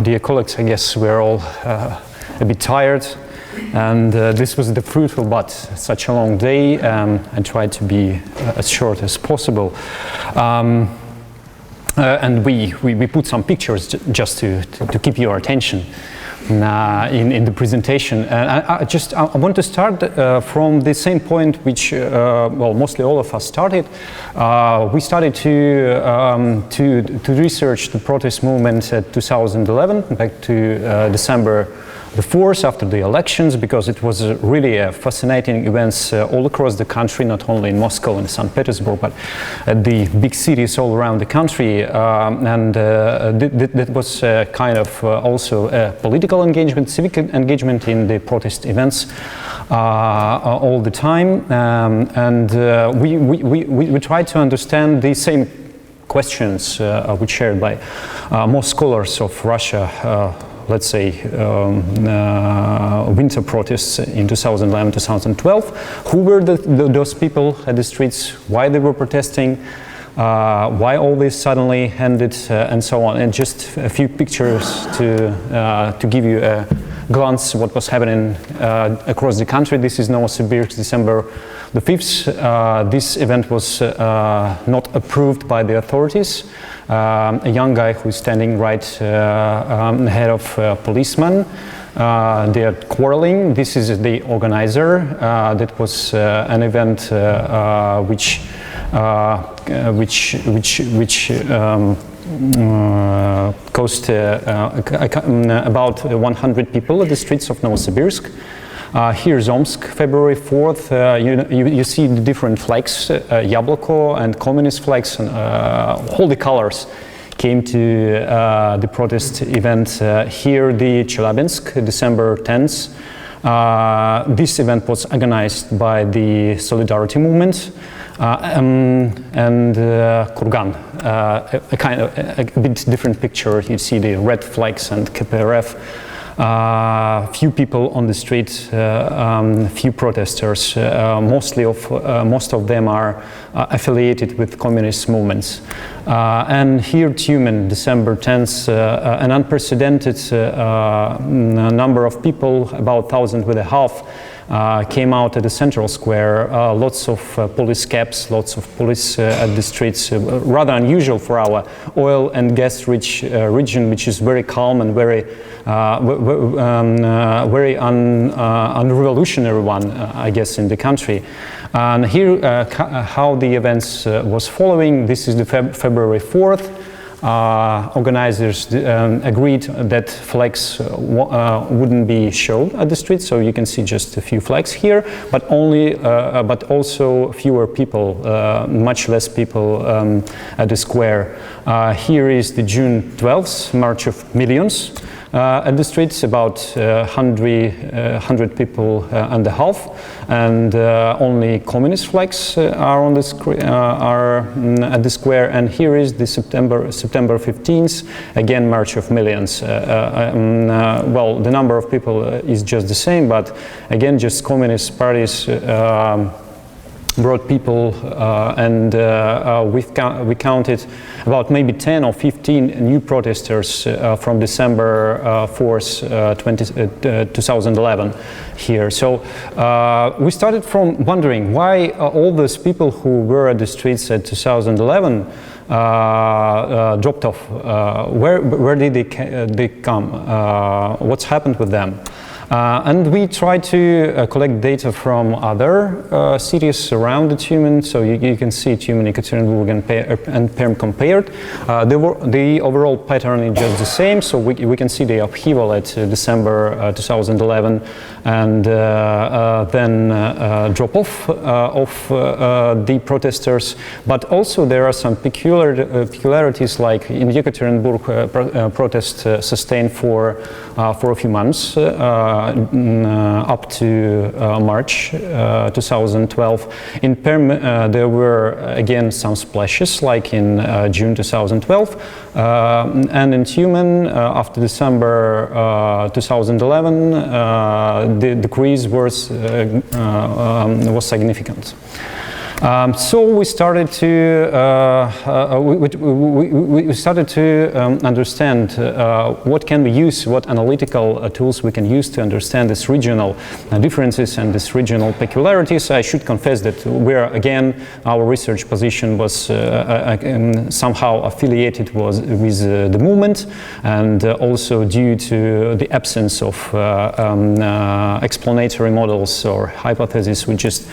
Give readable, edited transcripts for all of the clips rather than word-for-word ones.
dear colleagues, I guess we're all a bit tired, and this was the fruitful but such a long day. I tried to be as short as possible. And we put some pictures just to keep your attention in the presentation. And I want to start from the same point which well, mostly all of us started. We started to research the protest movement at 2011, back to December the 4th, after the elections, because it was really fascinating events all across the country, not only in Moscow and St. Petersburg, but at the big cities all around the country. That was kind of also a political engagement, civic engagement in the protest events all the time. We tried to understand the same questions which shared by most scholars of Russia, let's say, winter protests in 2011-2012. Who were those people at the streets? Why they were protesting? Why all this suddenly ended, and so on. And just a few pictures to give you a glance what was happening across the country. This is Novosibirsk, December the 5th. This event was not approved by the authorities. A young guy who is standing right ahead of a policeman. They are quarreling. This is the organizer. That was an event which cost about 100 people at the streets of Novosibirsk. Here's Omsk, February 4th. You see the different flags, Yabloko and communist flags, and all the colors came to the protest event. Here, the Chelyabinsk, December 10th. This event was organized by the Solidarity Movement and Kurgan. A bit different picture. You see the red flags and KPRF. Few people on the street, few protesters. Most of them are affiliated with communist movements. And here, Tyumen, December 10th, an unprecedented number of people, about 1,500, came out at the central square. Lots of police caps, lots of police at the streets. Rather unusual for our oil and gas-rich region, which is very calm and very unrevolutionary one, I guess, in the country. And here, how the events was following. This is the February 4th. Organizers agreed that flags wouldn't be shown at the street, so you can see just a few flags here, but also fewer people, much less people at the square. Here is the June 12th, March of Millions. At the streets, about 100 people and a half, and only communist flags are on the at the square. And here is the September 15th, again March of Millions. Well, the number of people is just the same, but again, just communist parties brought people, and we counted about maybe 10 or 15 new protesters from December 4th, 2011 here. So we started from wondering why all those people who were at the streets at 2011 dropped off. Where did they come? What's happened with them? And we tried to collect data from other cities around the Tyumen, so you can see Tyumen, Ekaterinburg, and Perm compared. The overall pattern is just the same, so we can see the upheaval at December 2011, and then drop-off of the protesters. But also there are some peculiarities, like in Ekaterinburg, protest sustained for a few months. Up to March 2012. In Perm, there were again some splashes, like in June 2012, and in Tyumen, after December 2011, the decrease was significant. So we started to understand what can we use, what analytical tools we can use to understand these regional differences and these regional peculiarities. I should confess that our research position was somehow affiliated with the movement, and also due to the absence of explanatory models or hypotheses, we just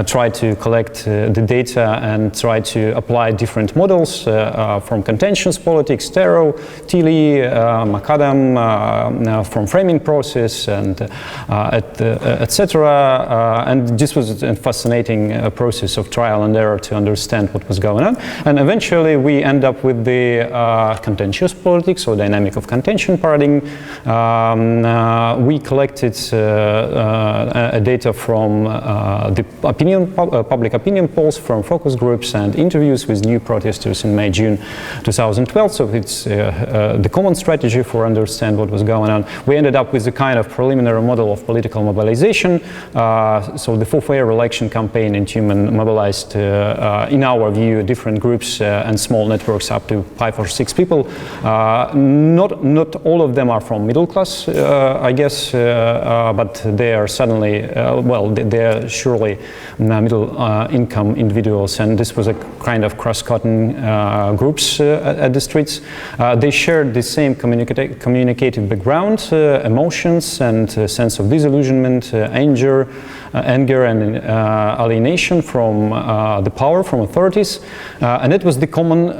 tried to collect the data and try to apply different models from contentions politics, Tarot, Tilly, Macadam, from framing process, and etc. And this was a fascinating process of trial and error to understand what was going on. And eventually we end up with the contentious politics or dynamic of contention paradigm. We collected data from the public opinion polls, from focus groups and interviews with new protesters in May-June 2012. So it's the common strategy for understand what was going on. We ended up with a kind of preliminary model of political mobilization. So the for fair election campaign in Tumen mobilized, in our view, different groups and small networks up to 5 or 6 people. Not all of them are from middle class, I guess, but they are suddenly, they are surely middle income individuals, and this was a kind of cross-cutting groups at the streets. They shared the same communicative background, emotions, and sense of disillusionment, anger, and alienation from the power, from authorities, and it was the common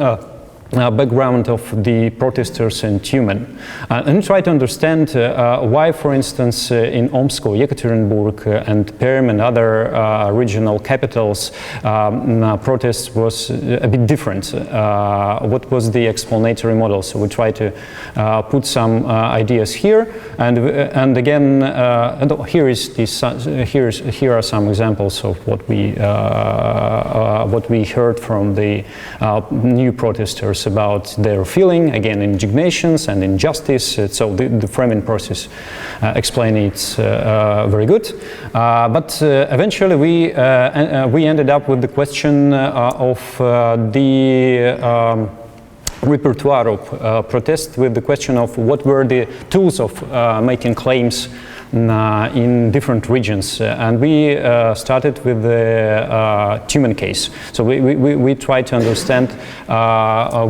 background of the protesters in Tumen. And try to understand why, for instance, in Omsk, Yekaterinburg, and Perm and other regional capitals, protest was a bit different. What was the explanatory model? So we try to put some ideas here, and again, here are some examples of what we heard from the new protesters about their feeling, again, indignations and injustice. So the framing process explains it very good. But eventually we ended up with the question of the repertoire of protest, with the question of what were the tools of making claims in different regions, and we started with the Tumen case. So we tried to understand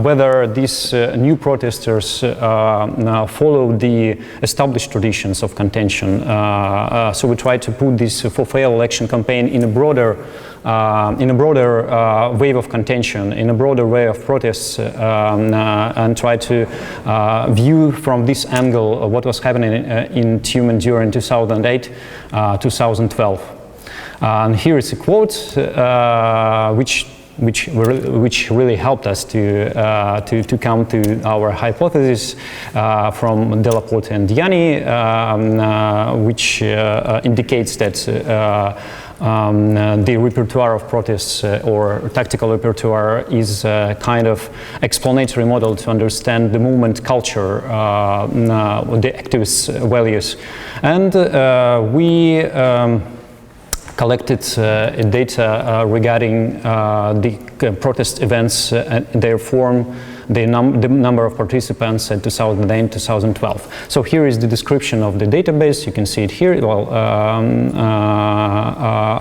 whether these new protesters follow the established traditions of contention. So we tried to put this for fair election campaign in a broader wave of contention, in a broader way of protests, and try to view from this angle what was happening in Tumen during 2008-2012. And here is a quote which really helped us to come to our hypothesis from Delaporte and Diani, which indicates that the repertoire of protests or tactical repertoire is a kind of explanatory model to understand the movement culture, the activists' values. And we collected data regarding the protest events and their form, the number of participants in 2008-2012. So here is the description of the database. You can see it here. Well,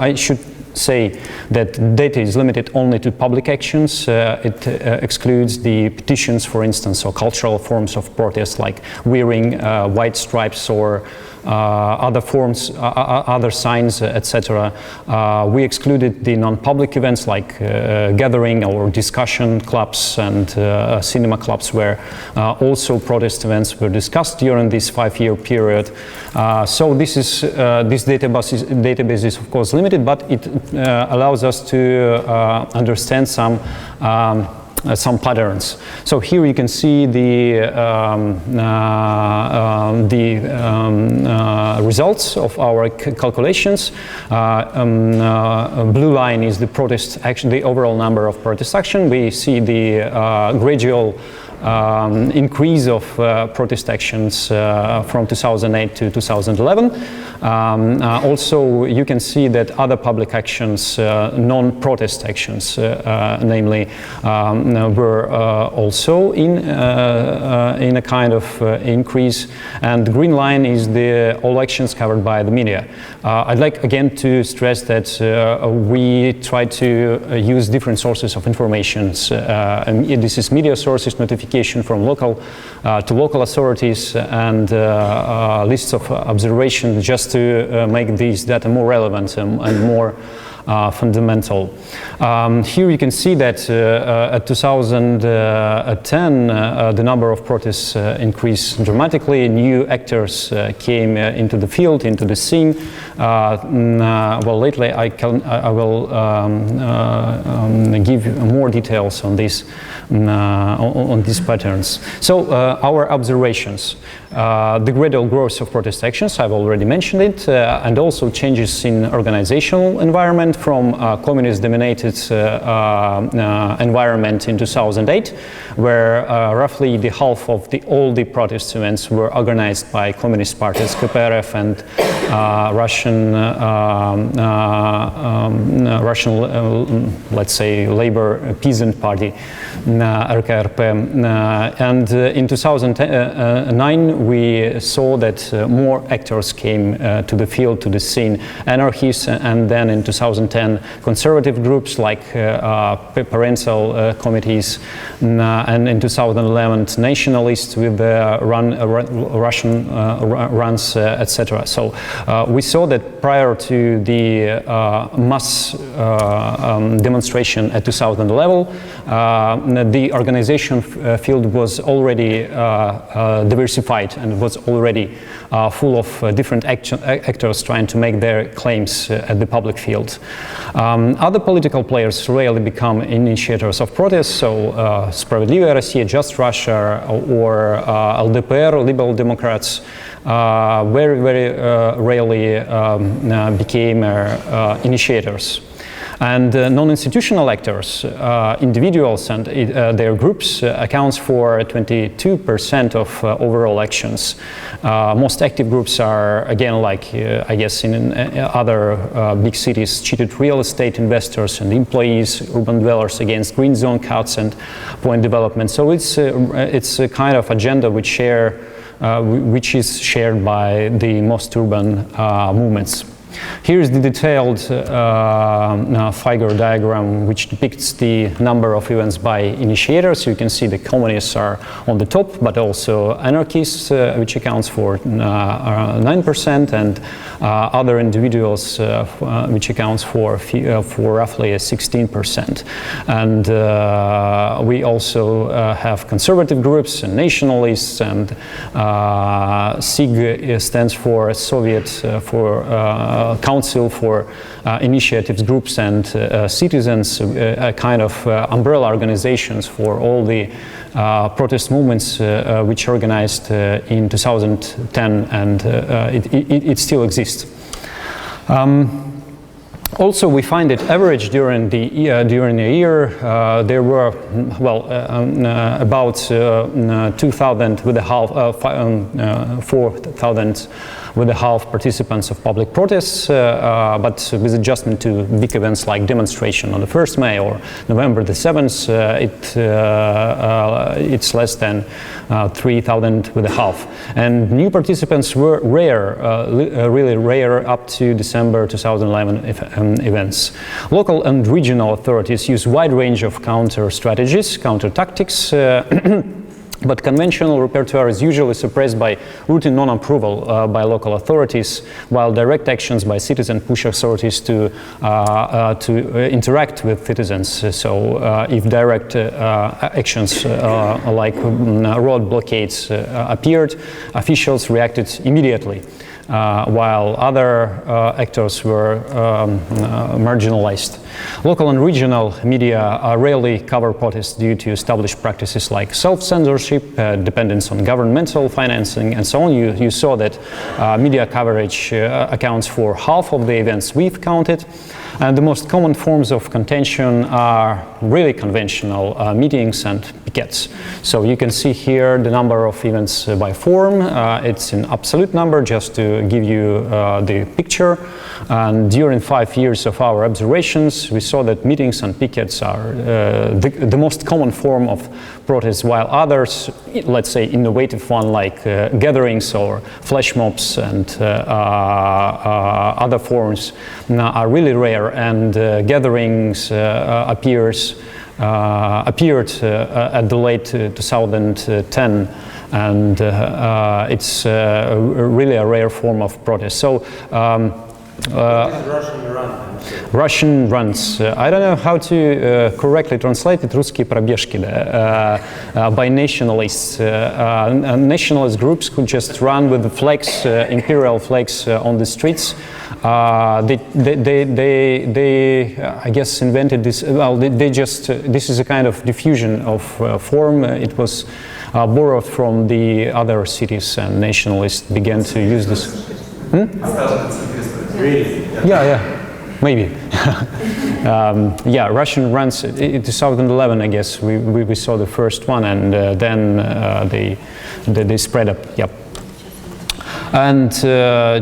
I should say that data is limited only to public actions. It excludes the petitions, for instance, or cultural forms of protest like wearing white stripes or other forms, other signs, etc. We excluded the non-public events like gathering or discussion clubs and cinema clubs, where also protest events were discussed during this 5-year period. So this database is of course limited, but it allows us to understand some patterns. So here you can see the results of our calculations. Blue line is the protest action, the overall number of protest action. We see the gradual increase of protest actions from 2008 to 2011. Also, you can see that other public actions, non-protest actions, namely, were also in a kind of increase. And the green line is all actions covered by the media. I'd like again to stress that we try to use different sources of information. And this is media sources, notification from local to local authorities, and lists of observations, just to make these data more relevant and more fundamental. Here you can see that at 2010 the number of protests increased dramatically. New actors came into the field, into the scene. Well, lately I will give more details on this, on these patterns. So our observations. The gradual growth of protest actions, I've already mentioned it, and also changes in organizational environment from communist-dominated environment in 2008, where roughly the half of all the protest events were organized by communist parties, KPRF and Russian, let's say, Labor Peasant Party, RKRP. And in 2009, we saw that more actors came to the field, to the scene, anarchists, and then in 2010, conservative groups like parental committees, and in 2011, nationalists with Russian runs, etc. So we saw that prior to the mass demonstration at 2000 level, the organization field was already diversified and was already full of different actors trying to make their claims at the public field. Other political players rarely become initiators of protests, so Справедливая Россия, Just Russia, or LDPR, Liberal Democrats, very rarely became initiators. And non-institutional actors, individuals and their groups, accounts for 22% of overall actions. Most active groups are, again, like I guess in other big cities, cheated real estate investors and employees, urban dwellers against green zone cuts and point development. So it's a kind of agenda which is shared by the most urban movements. Here is the detailed figure diagram which depicts the number of events by initiators. You can see the communists are on the top, but also anarchists, which accounts for 9%, and other individuals, which accounts for roughly 16%. And we also have conservative groups and nationalists, and SIG stands for Soviet Council for Initiatives, Groups and Citizens, a kind of umbrella organizations for all the protest movements which organized in 2010, and it still exists. Also, we find that average during the year there were about 2,000 with a half, 4,000 with a half participants of public protests, but with adjustment to big events like demonstration on the 1st May or November the 7th, it's less than 3,000 with a half. And new participants were rare, really rare, up to December 2011 events. Local and regional authorities use a wide range of counter strategies, counter tactics, but conventional repertoire is usually suppressed by routine non-approval by local authorities, while direct actions by citizens push authorities to interact with citizens. So if direct actions like road blockades appeared, officials reacted immediately, while other actors were marginalized. Local and regional media rarely cover protests due to established practices like self-censorship, dependence on governmental financing, and so on. You saw that media coverage accounts for half of the events we've counted. And the most common forms of contention are really conventional meetings and pickets. So you can see here the number of events by form. It's an absolute number just to give you the picture. And during 5 years of our observations, we saw that meetings and pickets are the most common form of protest, while others, let's say innovative one like gatherings or flash mobs and other forms are really rare, and gatherings appeared at the late 2010, and it's really a rare form of protest. So Russian runs. I don't know how to correctly translate it. Русские пробежки, by nationalists. Nationalist groups who just run with the flags, imperial flags, on the streets. They I guess invented this. Well, they just. This is a kind of diffusion of form. It was borrowed from the other cities, and nationalists began to use this. Really? Yeah, maybe. Yeah, Russian runs in 2011, I guess. We saw the first one, and then they spread up. Yep. And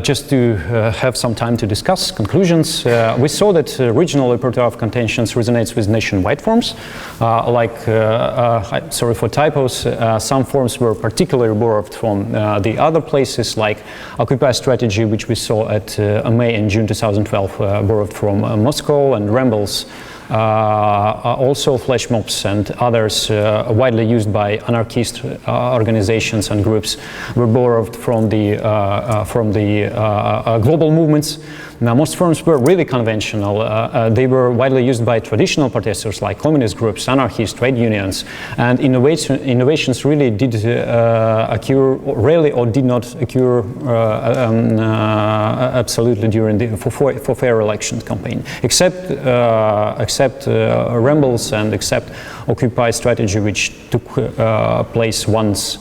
just to have some time to discuss conclusions, we saw that regional repertoire of contentions resonates with nationwide forms. Sorry for typos, some forms were particularly borrowed from the other places, like Occupy strategy, which we saw at May and June 2012, borrowed from Moscow, and Rambles. Also flash mobs and others widely used by anarchist organizations and groups were borrowed from the global movements. Now, most forms were really conventional. They were widely used by traditional protesters like communist groups, anarchists, trade unions, and innovations really did occur rarely or did not occur absolutely during the for fair elections campaign, except Rambles and except Occupy strategy, which took place once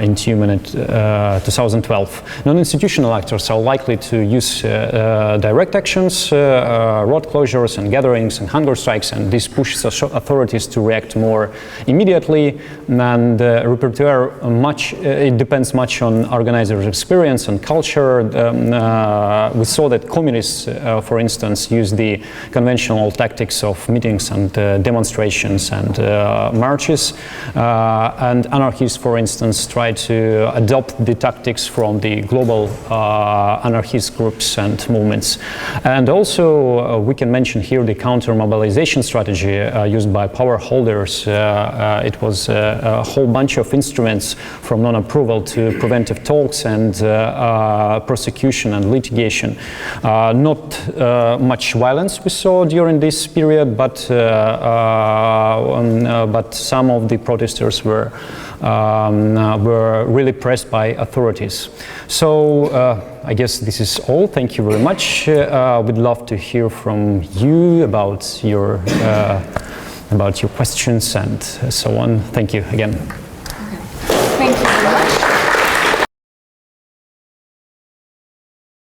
in June 2012. Non-institutional actors are likely to use direct actions, road closures and gatherings and hunger strikes, and this pushes authorities to react more immediately. And repertoire it depends much on organizers' experience and culture. We saw that communists, for instance, use the conventional tactics of meetings and demonstrations and marches, and anarchists, for instance, try to adopt the tactics from the global anarchist groups and movements. And also we can mention here the counter-mobilization strategy used by power holders. It was a whole bunch of instruments from non-approval to preventive talks and prosecution and litigation. Not much violence we saw during this period, but some of the protesters were really pressed by authorities. So I guess this is all. Thank you very much. We'd love to hear from you about your questions and so on. Thank you again.